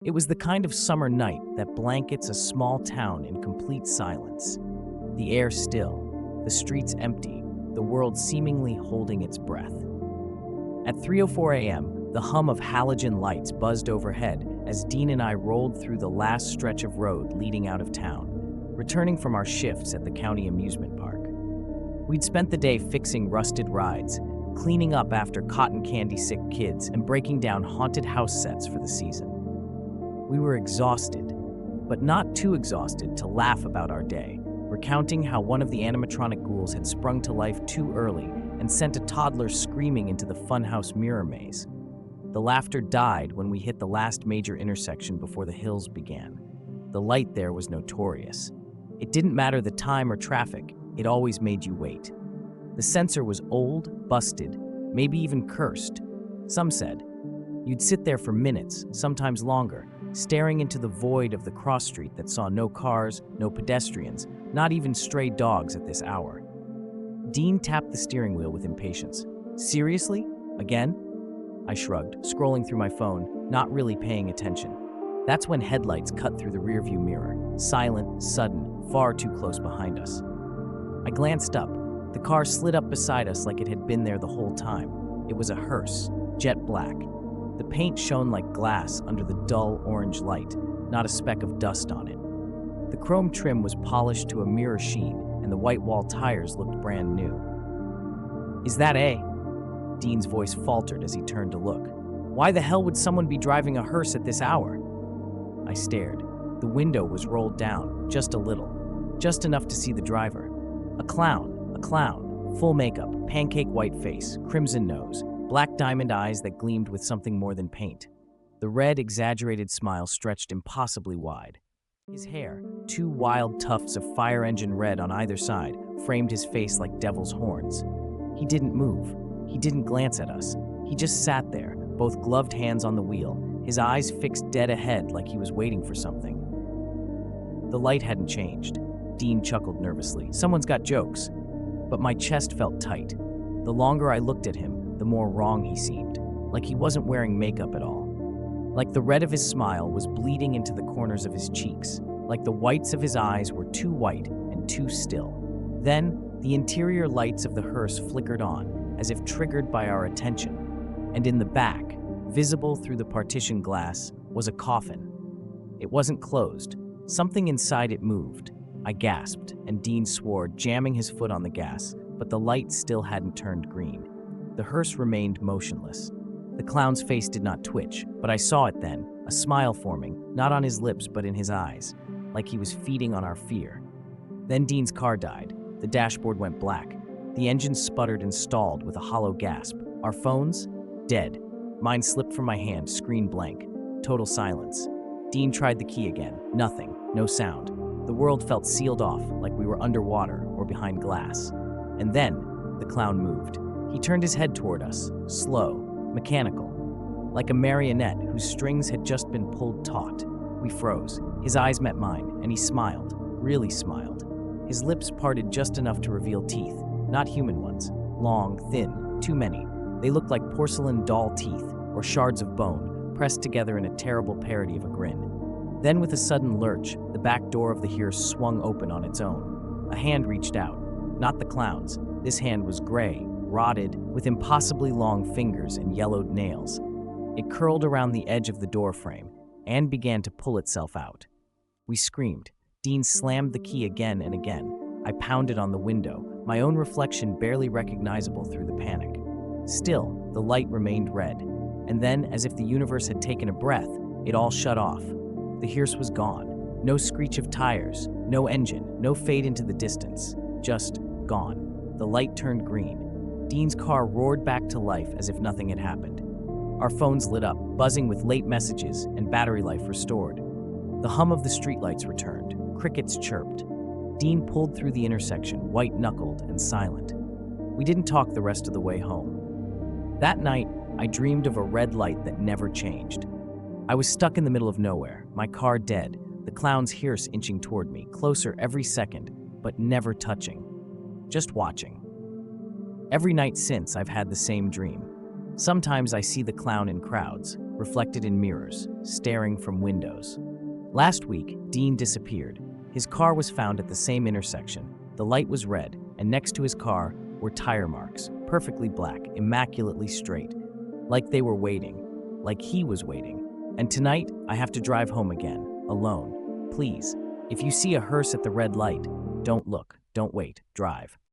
It was the kind of summer night that blankets a small town in complete silence. The air still, the streets empty, the world seemingly holding its breath. At 3:04 a.m., the hum of halogen lights buzzed overhead as Dean and I rolled through the last stretch of road leading out of town, returning from our shifts at the county amusement park. We'd spent the day fixing rusted rides, cleaning up after cotton candy sick kids, and breaking down haunted house sets for the season. We were exhausted, but not too exhausted to laugh about our day, recounting how one of the animatronic ghouls had sprung to life too early and sent a toddler screaming into the funhouse mirror maze. The laughter died when we hit the last major intersection before the hills began. The light there was notorious. It didn't matter the time or traffic, it always made you wait. The sensor was old, busted, maybe even cursed. Some said. You'd sit there for minutes, sometimes longer, staring into the void of the cross street that saw no cars, no pedestrians, not even stray dogs at this hour. Dean tapped the steering wheel with impatience. Seriously? Again? I shrugged, scrolling through my phone, not really paying attention. That's when headlights cut through the rearview mirror, silent, sudden, far too close behind us. I glanced up. The car slid up beside us like it had been there the whole time. It was a hearse, jet black. The paint shone like glass under the dull orange light, not a speck of dust on it. The chrome trim was polished to a mirror sheen, and the white wall tires looked brand new. Is that A? Dean's voice faltered as he turned to look. Why the hell would someone be driving a hearse at this hour? I stared. The window was rolled down, just a little, just enough to see the driver. A clown, full makeup, pancake white face, crimson nose, black diamond eyes that gleamed with something more than paint. The red, exaggerated smile stretched impossibly wide. His hair, two wild tufts of fire engine red on either side, framed his face like devil's horns. He didn't move. He didn't glance at us. He just sat there, both gloved hands on the wheel, his eyes fixed dead ahead like he was waiting for something. The light hadn't changed. Dean chuckled nervously. Someone's got jokes. But my chest felt tight. The longer I looked at him, the more wrong he seemed, like he wasn't wearing makeup at all. Like the red of his smile was bleeding into the corners of his cheeks, like the whites of his eyes were too white and too still. Then, the interior lights of the hearse flickered on, as if triggered by our attention, and in the back, visible through the partition glass, was a coffin. It wasn't closed. Something inside it moved. I gasped, and Dean swore, jamming his foot on the gas, but the light still hadn't turned green. The hearse remained motionless. The clown's face did not twitch, but I saw it then, a smile forming, not on his lips but in his eyes, like he was feeding on our fear. Then Dean's car died. The dashboard went black. The engine sputtered and stalled with a hollow gasp. Our phones? Dead. Mine slipped from my hand, screen blank. Total silence. Dean tried the key again. Nothing. No sound. The world felt sealed off, like we were underwater or behind glass. And then, the clown moved. He turned his head toward us, slow, mechanical, like a marionette whose strings had just been pulled taut. We froze. His eyes met mine, and he smiled, really smiled. His lips parted just enough to reveal teeth, not human ones. Long, thin, too many. They looked like porcelain doll teeth, or shards of bone, pressed together in a terrible parody of a grin. Then with a sudden lurch, the back door of the hearse swung open on its own. A hand reached out. Not the clown's. This hand was gray, rotted, with impossibly long fingers and yellowed nails. It curled around the edge of the door frame and began to pull itself out. We screamed. Dean slammed the key again and again. I pounded on the window, my own reflection barely recognizable through the panic. Still, the light remained red. And then, as if the universe had taken a breath, it all shut off. The hearse was gone. No screech of tires, no engine, no fade into the distance. Just gone. The light turned green. Dean's car roared back to life as if nothing had happened. Our phones lit up, buzzing with late messages and battery life restored. The hum of the streetlights returned. Crickets chirped. Dean pulled through the intersection, white-knuckled and silent. We didn't talk the rest of the way home. That night, I dreamed of a red light that never changed. I was stuck in the middle of nowhere, my car dead, the clown's hearse inching toward me, closer every second, but never touching. Just watching. Every night since, I've had the same dream. Sometimes I see the clown in crowds, reflected in mirrors, staring from windows. Last week, Dean disappeared. His car was found at the same intersection. The light was red, and next to his car were tire marks, perfectly black, immaculately straight, like they were waiting, like he was waiting. And tonight, I have to drive home again, alone. Please, if you see a hearse at the red light, don't look, don't wait, drive.